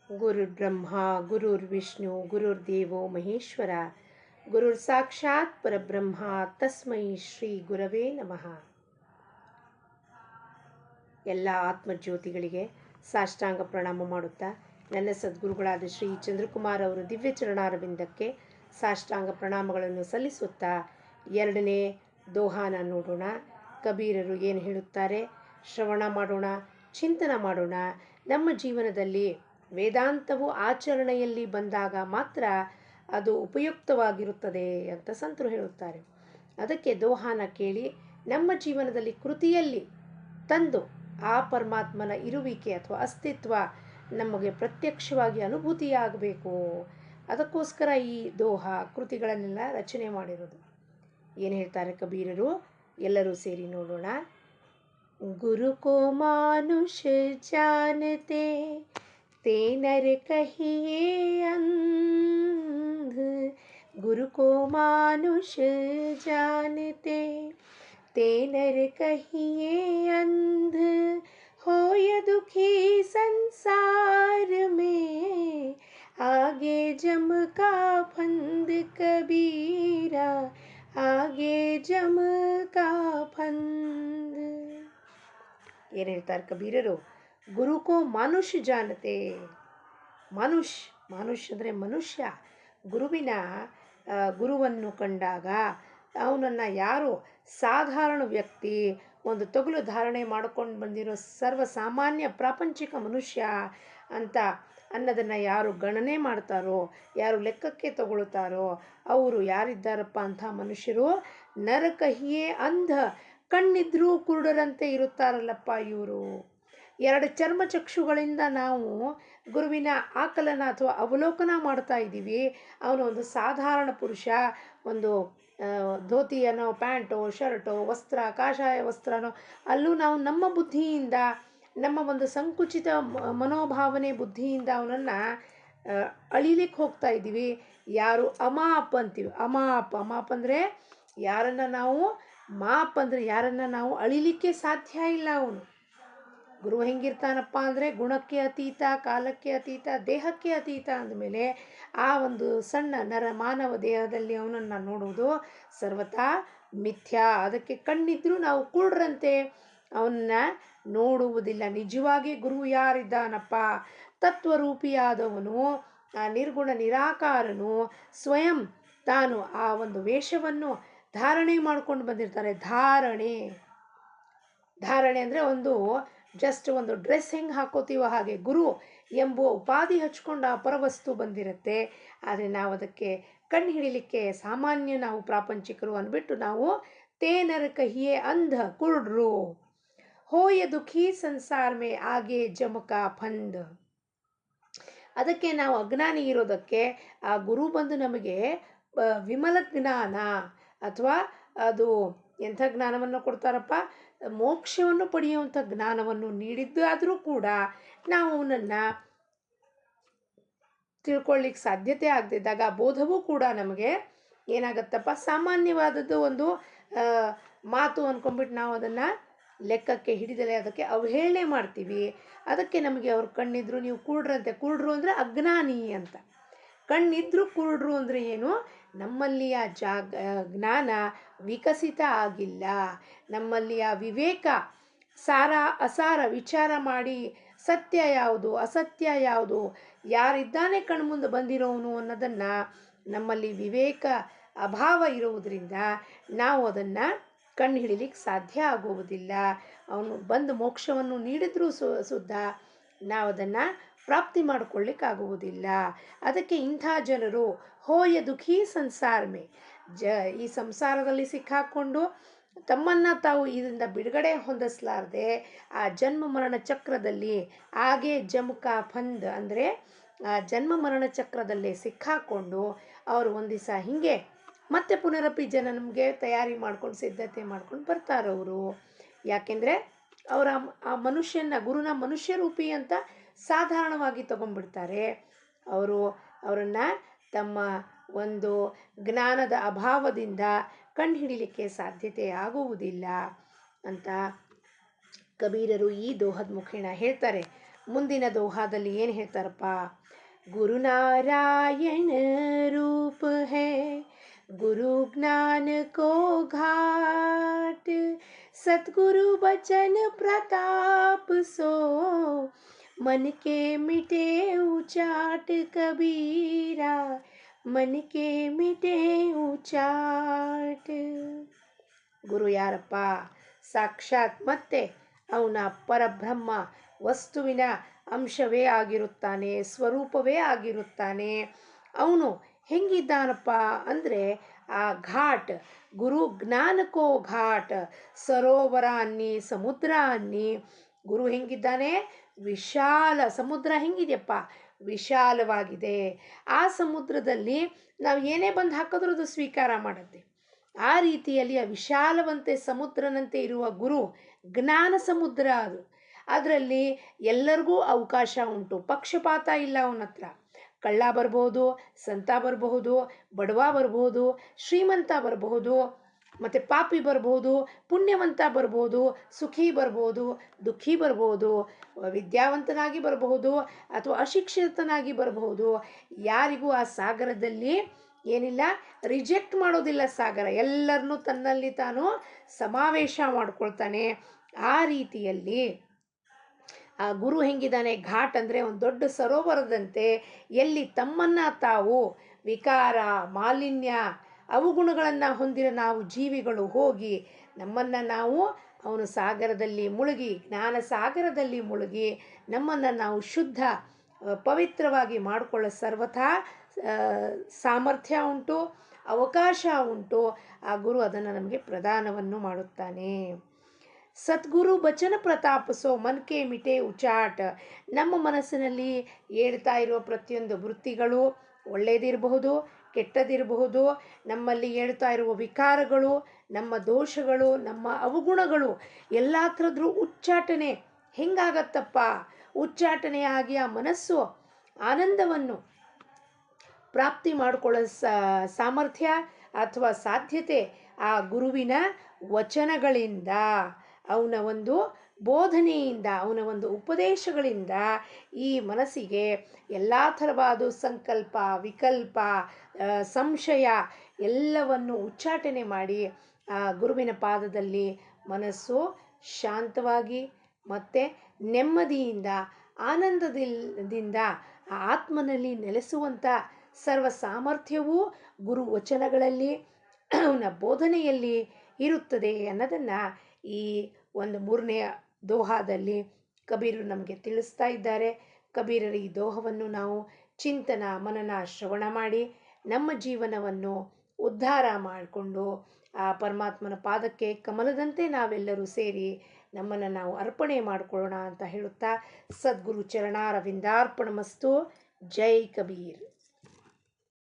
गुरुर्ब्रह्मा गुरुर्विष्णु गुरुर्देवो महेश्वर गुरुರ್ ಸಾಕ್ಷಾತ್ ಪರಬ್ರಹ್ಮ ತಸ್ಮೈ ಶ್ರೀ ಗುರವೇ ನಮಃ. ಎಲ್ಲ ಆತ್ಮಜ್ಯೋತಿಗಳಿಗೆ ಸಾಷ್ಟಾಂಗ ಪ್ರಣಾಮ ಮಾಡುತ್ತಾ ನನ್ನ ಸದ್ಗುರುಗಳಾದ ಶ್ರೀ ಚಂದ್ರಕುಮಾರ್ ಅವರ ದಿವ್ಯ ಚರಣಾರವಿಂದಕ್ಕೆ ಸಾಷ್ಟಾಂಗ ಪ್ರಣಾಮಗಳನ್ನು ಸಲ್ಲಿಸುತ್ತಾ ಎರಡನೇ ದೋಹಾನ ನೋಡೋಣ. ಕಬೀರರು ಏನು ಹೇಳುತ್ತಾರೆ ಶ್ರವಣ ಮಾಡೋಣ, ಚಿಂತನ ಮಾಡೋಣ. ನಮ್ಮ ಜೀವನದಲ್ಲಿ ವೇದಾಂತವು ಆಚರಣೆಯಲ್ಲಿ ಬಂದಾಗ ಮಾತ್ರ ಅದು ಉಪಯುಕ್ತವಾಗಿರುತ್ತದೆ ಅಂತ ಸಂತರು ಹೇಳುತ್ತಾರೆ. ಅದಕ್ಕೆ ದೋಹಾನ ಕೇಳಿ ನಮ್ಮ ಜೀವನದಲ್ಲಿ ಕೃತಿಯಲ್ಲಿ ತಂದು ಆ ಪರಮಾತ್ಮನ ಇರುವಿಕೆ ಅಥವಾ ಅಸ್ತಿತ್ವ ನಮಗೆ ಪ್ರತ್ಯಕ್ಷವಾಗಿ ಅನುಭೂತಿಯಾಗಬೇಕು. ಅದಕ್ಕೋಸ್ಕರ ಈ ದೋಹ ಕೃತಿಗಳನ್ನೆಲ್ಲ ರಚನೆ ಮಾಡಿರೋದು. ಏನು ಹೇಳ್ತಾರೆ ಕಬೀರರು, ಎಲ್ಲರೂ ಸೇರಿ ನೋಡೋಣ. ಗುರು ಕೋ ಮಾನುಷ ಜಾನತೆ ते नर कहिए अंध, गुरु को मानुष जानते ते नर कहिए अंध, हो य दुखी संसार में आगे जम का फंद कबीरा, आगे जम का फंद. ಏನು ಹೇಳ್ತಾರೆ ಕಬೀರರು, ಗುರುಕೋ ಮಾನುಷ್ ಜಾನತೆ. ಮಾನುಷ್ ಅಂದರೆ ಮನುಷ್ಯ. ಗುರುವನ್ನು ಕಂಡಾಗ ಅವನನ್ನು ಯಾರು ಸಾಧಾರಣ ವ್ಯಕ್ತಿ, ಒಂದು ತೊಗಲು ಧಾರಣೆ ಮಾಡಿಕೊಂಡು ಬಂದಿರೋ ಸರ್ವಸಾಮಾನ್ಯ ಪ್ರಾಪಂಚಿಕ ಮನುಷ್ಯ ಅಂತ ಅನ್ನೋದನ್ನು ಯಾರು ಗಣನೆ ಮಾಡ್ತಾರೋ, ಯಾರು ಲೆಕ್ಕಕ್ಕೆ ತಗೊಳ್ತಾರೋ ಅವರು ಯಾರಿದ್ದಾರಪ್ಪ ಅಂಥ ಮನುಷ್ಯರು ನರಕಹಿಯೇ ಅಂಧ, ಕಣ್ಣಿದ್ರೂ ಕುರುಡರಂತೆ ಇರುತ್ತಾರಲ್ಲಪ್ಪ ಇವರು. ಎರಡು ಚರ್ಮಚಕ್ಷುಗಳಿಂದ ನಾವು ಗುರುವಿನ ಆಕಲನ ಅಥವಾ ಅವಲೋಕನ ಮಾಡ್ತಾ ಇದ್ದೀವಿ. ಅವನು ಒಂದು ಸಾಧಾರಣ ಪುರುಷ, ಒಂದು ಧೋತಿಯನೋ ಪ್ಯಾಂಟೋ ಶರ್ಟೋ ವಸ್ತ್ರ ಕಾಷಾಯ ವಸ್ತ್ರನೋ ಅಲ್ಲೂ ನಾವು ನಮ್ಮ ಬುದ್ಧಿಯಿಂದ, ನಮ್ಮ ಒಂದು ಸಂಕುಚಿತ ಮನೋಭಾವನೆ ಬುದ್ಧಿಯಿಂದ ಅವನನ್ನು ಅಳಿಲಿಕ್ಕೆ ಹೋಗ್ತಾ ಇದ್ದೀವಿ. ಯಾರು ಅಮಾಪ್ ಅಂತೀವಿ, ಅಮಾಪ್ ಅಂದರೆ ಯಾರನ್ನು ನಾವು, ಮಾಪ್ ಅಂದರೆ ಯಾರನ್ನು ನಾವು ಅಳಿಲಿಕ್ಕೆ ಸಾಧ್ಯ ಇಲ್ಲ. ಅವನು ಗುರು ಹೆಂಗಿರ್ತಾನಪ್ಪ ಅಂದರೆ ಗುಣಕ್ಕೆ ಅತೀತ, ಕಾಲಕ್ಕೆ ಅತೀತ, ದೇಹಕ್ಕೆ ಅತೀತ ಅಂದಮೇಲೆ ಆ ಒಂದು ಸಣ್ಣ ಮಾನವ ದೇಹದಲ್ಲಿ ಅವನನ್ನು ನೋಡುವುದು ಸರ್ವಥಾ ಮಿಥ್ಯಾ. ಅದಕ್ಕೆ ಕಣ್ಣಿದ್ರೂ ನಾವು ಕುರುಡರಂತೆ ಅವನ್ನ ನೋಡುವುದಿಲ್ಲ. ನಿಜವಾಗಿ ಗುರು ಯಾರಿದ್ದಾನಪ್ಪ, ತತ್ವರೂಪಿಯಾದವನು, ಆ ನಿರ್ಗುಣ ನಿರಾಕಾರನು ಸ್ವಯಂ ತಾನು ಆ ಒಂದು ವೇಷವನ್ನು ಧಾರಣೆ ಮಾಡ್ಕೊಂಡು ಬಂದಿರ್ತಾರೆ. ಧಾರಣೆ ಅಂದರೆ ಒಂದು ಜಸ್ಟ್ ಒಂದು ಡ್ರೆಸ್ ಹೆಂಗೆ ಹಾಕೋತೀವೋ ಹಾಗೆ ಗುರು ಎಂಬುವ ಉಪಾಧಿ ಹಚ್ಕೊಂಡು ಆ ಪರವಸ್ತು ಬಂದಿರುತ್ತೆ. ಆದರೆ ನಾವು ಅದಕ್ಕೆ ಕಣ್ಣು ಹಿಡಿಲಿಕ್ಕೆ ಸಾಮಾನ್ಯ ನಾವು ಪ್ರಾಪಂಚಿಕರು ಅಂದ್ಬಿಟ್ಟು ನಾವು ತೇನರ ಕಹಿಯೇ ಅಂಧ, ಕುರುಡ್ರು. ಹೋಯ ದುಃಖಿ ಸಂಸಾರ ಮೇ ಆಗೆ ಜಮಕ ಫಂದ್. ಅದಕ್ಕೆ ನಾವು ಅಜ್ಞಾನಿ ಇರೋದಕ್ಕೆ ಆ ಗುರು ಬಂದು ನಮಗೆ ವಿಮಲ ಜ್ಞಾನ ಅಥವಾ ಅದು ಎಂಥ ಜ್ಞಾನವನ್ನು ಕೊಡ್ತಾರಪ್ಪ, ಮೋಕ್ಷವನ್ನು ಪಡೆಯುವಂಥ ಜ್ಞಾನವನ್ನು ನೀಡಿದ್ದಾದರೂ ಕೂಡ ನಾವು ಅವನನ್ನು ತಿಳ್ಕೊಳ್ಳಿಕ್ಕೆ ಸಾಧ್ಯತೆ ಆಗದಿದ್ದಾಗ ಬೋಧವೂ ಕೂಡ ನಮಗೆ ಏನಾಗತ್ತಪ್ಪ, ಸಾಮಾನ್ಯವಾದದ್ದು ಒಂದು ಮಾತು ಅಂದ್ಕೊಂಡ್ಬಿಟ್ಟು ನಾವು ಅದನ್ನು ಲೆಕ್ಕಕ್ಕೆ ಹಿಡಿದಲೆ ಅದಕ್ಕೆ ಅವಹೇಳನೆ ಮಾಡ್ತೀವಿ. ಅದಕ್ಕೆ ನಮಗೆ ಅವ್ರು ಕಣ್ಣಿದ್ರು ನೀವು ಕುರುಡ್ರಂತೆ. ಕುರುಡ್ರು ಅಂದರೆ ಅಜ್ಞಾನಿ ಅಂತ. ಕಣ್ಣಿದ್ರು ಕುರುಡ್ರು ಅಂದರೆ ಏನು, ನಮ್ಮಲ್ಲಿ ಆ ಜ್ಞಾನ ವಿಕಸಿತ ಆಗಿಲ್ಲ. ನಮ್ಮಲ್ಲಿ ಆ ವಿವೇಕ, ಸಾರ ಅಸಾರ ವಿಚಾರ ಮಾಡಿ ಸತ್ಯ ಯಾವುದು ಅಸತ್ಯ ಯಾವುದು, ಯಾರಿದ್ದಾನೆ ಕಣ್ಮುಂದೆ ಬಂದಿರೋನು ಅನ್ನೋದನ್ನು ನಮ್ಮಲ್ಲಿ ವಿವೇಕ ಅಭಾವ ಇರುವುದರಿಂದ ನಾವು ಅದನ್ನು ಕಣ್ಣು ಹಿಡಿಲಿಕ್ಕೆ ಸಾಧ್ಯ ಆಗುವುದಿಲ್ಲ. ಅವನು ಬಂದು ಮೋಕ್ಷವನ್ನು ನೀಡಿದ್ರೂ ಸುದ್ದ ನಾವು ಅದನ್ನು ಪ್ರಾಪ್ತಿ ಮಾಡಿಕೊಳ್ಳಿಕ್ಕಾಗುವುದಿಲ್ಲ. ಅದಕ್ಕೆ ಇಂಥ ಜನರು ಹೋಯ ದುಃಖಿ ಸಂಸಾರ ಮೇ, ಈ ಸಂಸಾರದಲ್ಲಿ ಸಿಕ್ಕಾಕ್ಕೊಂಡು ತಮ್ಮನ್ನು ತಾವು ಇದರಿಂದ ಬಿಡುಗಡೆ ಹೊಂದಿಸಲಾರದೆ ಆ ಜನ್ಮ ಮರಣ ಚಕ್ರದಲ್ಲಿ ಹಾಗೆ ಜಮುಕ ಫಂದ್ ಅಂದರೆ ಆ ಜನ್ಮ ಮರಣ ಚಕ್ರದಲ್ಲೇ ಸಿಕ್ಕಾಕ್ಕೊಂಡು ಅವರು ಒಂದು ದಿವಸ ಹೀಗೆ ಮತ್ತೆ ಪುನರಪಿ ನಮಗೆ ತಯಾರಿ ಮಾಡ್ಕೊಂಡು ಸಿದ್ಧತೆ ಮಾಡ್ಕೊಂಡು ಬರ್ತಾರವರು. ಯಾಕೆಂದರೆ ಅವರ ಆ ಗುರುನ ಮನುಷ್ಯರೂಪಿ ಅಂತ ಸಾಧಾರಣವಾಗಿ ತಗೊಂಡ್ಬಿಡ್ತಾರೆ. ಅವರನ್ನು ತಮ್ಮ ಒಂದು ಜ್ಞಾನದ ಅಭಾವದಿಂದ ಕಂಡು ಹಿಡಿಲಿಕ್ಕೆ ಸಾಧ್ಯತೆ ಆಗುವುದಿಲ್ಲ ಅಂತ ಕಬೀರರು ಈ ದೋಹದ ಮುಖೇನ ಹೇಳ್ತಾರೆ. ಮುಂದಿನ ದೋಹಾದಲ್ಲಿ ಏನು ಹೇಳ್ತಾರಪ್ಪ, गुरुनारायण रूप है गुरु ज्ञान को घाट, सतगुरु बचन प्रताप सो मन के मिटे उचाट कबीरा, मन के मिटे उचाट. ಗುರು ಯಾರಪ್ಪ? ಸಾಕ್ಷಾತ್ ಮತ್ತೆ ಅವನ ಪರಬ್ರಹ್ಮ ವಸ್ತುವಿನ ಅಂಶವೇ ಆಗಿರುತ್ತಾನೆ, ಸ್ವರೂಪವೇ ಆಗಿರುತ್ತಾನೆ. ಅವನು ಹೆಂಗಿದ್ದಾನಪ್ಪ ಅಂದರೆ ಆ ಘಾಟ್, ಗುರು ಜ್ಞಾನಕೋ ಘಾಟ್, ಸರೋವರ ಅನ್ನಿ ಸಮುದ್ರ ಅನ್ನಿ. ಗುರು ಹೆಂಗಿದ್ದಾನೆ? ವಿಶಾಲ ಸಮುದ್ರ ಹೆಂಗಿದೆಯಪ್ಪ? ವಿಶಾಲವಾಗಿದೆ. ಆ ಸಮುದ್ರದಲ್ಲಿ ನಾವು ಏನೇ ಬಂದು ಹಾಕಿದ್ರೂ ಅದು ಸ್ವೀಕಾರ ಮಾಡುತ್ತೆ. ಆ ರೀತಿಯಲ್ಲಿ ಆ ವಿಶಾಲವಂತೆ ಸಮುದ್ರನಂತೆ ಇರುವ ಗುರು ಜ್ಞಾನ ಸಮುದ್ರ. ಅದು ಅದರಲ್ಲಿ ಎಲ್ಲರಿಗೂ ಅವಕಾಶ ಉಂಟು, ಪಕ್ಷಪಾತ ಇಲ್ಲ ಅವನ ಹತ್ರ. ಕಳ್ಳ ಬರ್ಬೋದು, ಸಂತ ಬರಬಹುದು, ಬಡವ ಬರ್ಬೋದು, ಶ್ರೀಮಂತ ಬರಬಹುದು, ಮತ್ತು ಪಾಪಿ ಬರ್ಬೋದು, ಪುಣ್ಯವಂತ ಬರ್ಬೋದು, ಸುಖಿ ಬರ್ಬೋದು, ದುಃಖಿ ಬರ್ಬೋದು, ವಿದ್ಯಾವಂತನಾಗಿ ಬರಬಹುದು ಅಥವಾ ಅಶಿಕ್ಷಿತನಾಗಿ ಬರಬಹುದು. ಯಾರಿಗೂ ಆ ಸಾಗರದಲ್ಲಿ ಏನಿಲ್ಲ, ರಿಜೆಕ್ಟ್ ಮಾಡೋದಿಲ್ಲ ಸಾಗರ. ಎಲ್ಲರನ್ನೂ ತನ್ನಲ್ಲಿ ತಾನು ಸಮಾವೇಶ ಮಾಡ್ಕೊಳ್ತಾನೆ. ಆ ರೀತಿಯಲ್ಲಿ ಆ ಗುರು ಹೆಂಗಿದ್ದಾನೆ? ಘಾಟ್ ಅಂದರೆ ಒಂದು ದೊಡ್ಡ ಸರೋವರದಂತೆ, ಎಲ್ಲಿ ತಮ್ಮನ್ನು ತಾವು ವಿಕಾರ, ಮಾಲಿನ್ಯ, ಅವಗುಣಗಳನ್ನು ಹೊಂದಿರೋ ನಾವು ಜೀವಿಗಳು ಹೋಗಿ ನಮ್ಮನ್ನು ನಾವು ಅವನು ಸಾಗರದಲ್ಲಿ ಮುಳುಗಿ, ಜ್ಞಾನ ಸಾಗರದಲ್ಲಿ ಮುಳುಗಿ ನಮ್ಮನ್ನು ನಾವು ಶುದ್ಧ ಪವಿತ್ರವಾಗಿ ಮಾಡಿಕೊಳ್ಳೋ ಸರ್ವಥಾ ಸಾಮರ್ಥ್ಯ ಉಂಟು, ಅವಕಾಶ ಉಂಟು. ಆ ಗುರು ಅದನ್ನು ನಮಗೆ ಪ್ರದಾನವನ್ನು ಮಾಡುತ್ತಾನೆ. ಸದ್ಗುರು ಬಚನ ಪ್ರತಾಪಿಸೋ ಮನ್ಕೆ ಮಿಟೆ ಉಚಾಟ್. ನಮ್ಮ ಮನಸ್ಸಿನಲ್ಲಿ ಹೇಳ್ತಾ ಇರುವ ಪ್ರತಿಯೊಂದು ವೃತ್ತಿಗಳು ಒಳ್ಳೆಯದಿರಬಹುದು, ಕೆಟ್ಟದಿರಬಹುದು. ನಮ್ಮಲ್ಲಿ ಹೇಳ್ತಾ ಇರುವ ವಿಕಾರಗಳು, ನಮ್ಮ ದೋಷಗಳು, ನಮ್ಮ ಅವಗುಣಗಳು ಎಲ್ಲ ಥರದ್ರೂ ಉಚ್ಚಾಟನೆ ಹೆಂಗಾಗತ್ತಪ್ಪ? ಉಚ್ಚಾಟನೆಯಾಗಿ ಆ ಮನಸ್ಸು ಆನಂದವನ್ನು ಪ್ರಾಪ್ತಿ ಮಾಡಿಕೊಳ್ಳೋ ಸಾಮರ್ಥ್ಯ ಅಥವಾ ಸಾಧ್ಯತೆ ಆ ಗುರುವಿನ ವಚನಗಳಿಂದ, ಅವನ ಒಂದು ಬೋಧನೆಯಿಂದ, ಅವನ ಒಂದು ಉಪದೇಶಗಳಿಂದ ಈ ಮನಸ್ಸಿಗೆ ಎಲ್ಲ ಥರವಾದ ಸಂಕಲ್ಪ, ವಿಕಲ್ಪ, ಸಂಶಯ ಎಲ್ಲವನ್ನು ಉಚ್ಚಾಟನೆ ಮಾಡಿ ಆ ಗುರುವಿನ ಪಾದದಲ್ಲಿ ಮನಸ್ಸು ಶಾಂತವಾಗಿ ಮತ್ತು ನೆಮ್ಮದಿಯಿಂದ, ಆನಂದದಿಂದ ಆ ಆತ್ಮನಲ್ಲಿ ನೆಲೆಸುವಂಥ ಸರ್ವ ಸಾಮರ್ಥ್ಯವೂ ಗುರು ವಚನಗಳಲ್ಲಿ, ಅವನ ಬೋಧನೆಯಲ್ಲಿ ಇರುತ್ತದೆ ಅನ್ನೋದನ್ನು ಈ ಒಂದು 3ನೇ ದೋಹಾದಲ್ಲಿ ಕಬೀರರು ನಮಗೆ ತಿಳಿಸ್ತಾ ಇದ್ದಾರೆ. ಕಬೀರರ ಈ ದೋಹವನ್ನು ನಾವು ಚಿಂತನ, ಮನನ, ಶ್ರವಣ ಮಾಡಿ ನಮ್ಮ ಜೀವನವನ್ನು ಉದ್ಧಾರ ಮಾಡಿಕೊಂಡು ಆ ಪರಮಾತ್ಮನ ಪಾದಕ್ಕೆ ಕಮಲದಂತೆ ನಾವೆಲ್ಲರೂ ಸೇರಿ ನಮ್ಮನ್ನು ನಾವು ಅರ್ಪಣೆ ಮಾಡಿಕೊಳ್ಳೋಣ ಅಂತ ಹೇಳುತ್ತಾ, ಸದ್ಗುರು ಚರಣಾರವಿಂದಾರ್ಪಣಮಸ್ತು. ಜೈ ಕಬೀರ್.